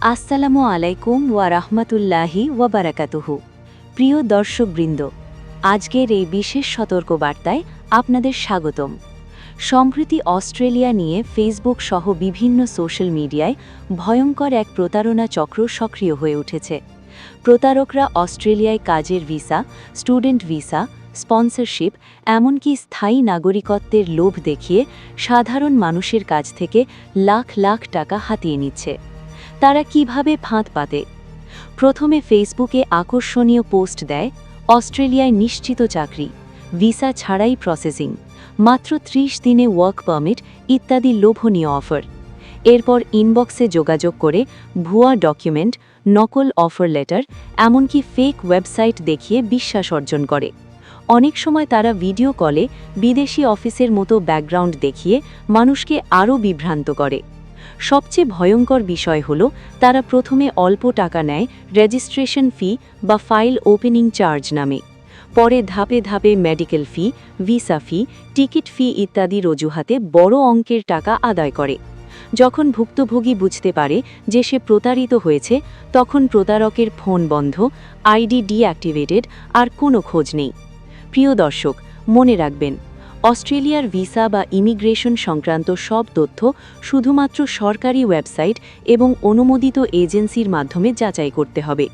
আসসালামু আলাইকুম ওয়া রাহমাতুল্লাহি ওয়া বারাকাতুহু। প্রিয় দর্শকবৃন্দ, আজকের এই বিশেষ সতর্কবার্তায় আপনাদের স্বাগতম। সম্প্রতি অস্ট্রেলিয়া নিয়ে ফেসবুক সহ বিভিন্ন সোশ্যাল মিডিয়ায় ভয়ঙ্কর এক প্রতারণা চক্র সক্রিয় হয়ে উঠেছে। প্রতারকরা অস্ট্রেলিয়ায় কাজের ভিসা, স্টুডেন্ট ভিসা, স্পন্সরশিপ, এমনকি স্থায়ী নাগরিকত্বের লোভ দেখিয়ে সাধারণ মানুষের কাছ থেকে লাখ লাখ টাকা হাতিয়ে নিচ্ছে। তারা কিভাবে ফাঁদ পাতে? প্রথমে ফেসবুকে আকর্ষণীয় পোস্ট দেয়, অস্ট্রেলিয়ায় নিশ্চিত চাকরি, ভিসা ছাড়াই প্রসেসিং, মাত্র 30 দিনে ওয়ার্ক পারমিট ইত্যাদি লোভনীয় অফার। এরপর ইনবক্সে যোগাযোগ করে ভুয়া ডকুমেন্ট, নকল অফার লেটার, এমনকি ফেক ওয়েবসাইট দেখিয়ে বিশ্বাস অর্জন করে। অনেক সময় তারা ভিডিও কলে বিদেশি অফিসের মতো ব্যাকগ্রাউন্ড দেখিয়ে মানুষকে আরও বিভ্রান্ত করে। সবচেয়ে ভয়ঙ্কর বিষয় হল, তারা প্রথমে অল্প টাকা নেয় রেজিস্ট্রেশন ফি বা ফাইল ওপেনিং চার্জ নামে। পরে ধাপে ধাপে medical fee, visa fee, ticket fee ইত্যাদির অজুহাতে বড় অঙ্কের টাকা আদায় করে। যখন ভুক্তভোগী বুঝতে পারে যে সে প্রতারিত হয়েছে, তখন প্রতারকের ফোন বন্ধ, আইডি ডিঅ্যাক্টিভেটেড, আর কোনো খোঁজ নেই। প্রিয় দর্শক, মনে রাখবেন, অস্ট্রেলিয়ার ভিসা বা ইমিগ্রেশন সংক্রান্ত সব তথ্য শুধুমাত্র সরকারি ওয়েবসাইট এবং অনুমোদিত এজেন্সির মাধ্যমে যাচাই করতে হবে।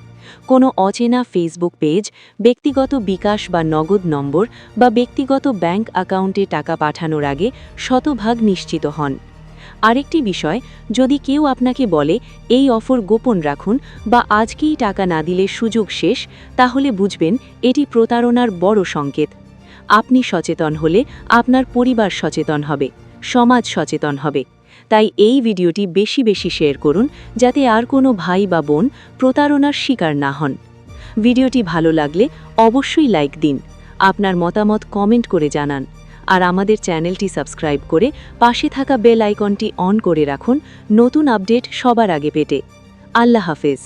কোনো অচেনা ফেসবুক পেজ, ব্যক্তিগত বিকাশ বা নগদ নম্বর বা ব্যক্তিগত ব্যাংক অ্যাকাউন্টে টাকা পাঠানোর আগে শতভাগ নিশ্চিত হন। আরেকটি বিষয়, যদি কেউ আপনাকে বলে এই অফার গোপন রাখুন বা আজকেই টাকা না দিলে সুযোগ শেষ, তাহলে বুঝবেন এটি প্রতারণার বড় সংকেত। আপনি সচেতন হলে আপনার পরিবার সচেতন হবে, সমাজ সচেতন হবে। তাই এই ভিডিওটি বেশি বেশি শেয়ার করুন, যাতে আর কোনো ভাই বা বোন প্রতারণার শিকার না হন। ভিডিওটি ভালো লাগলে অবশ্যই লাইক দিন, আপনার মতামত কমেন্ট করে জানান, আর আমাদের চ্যানেলটি সাবস্ক্রাইব করে পাশে থাকা বেল আইকনটি অন করে রাখুন নতুন আপডেট সবার আগে পেতে। আল্লাহ হাফেজ।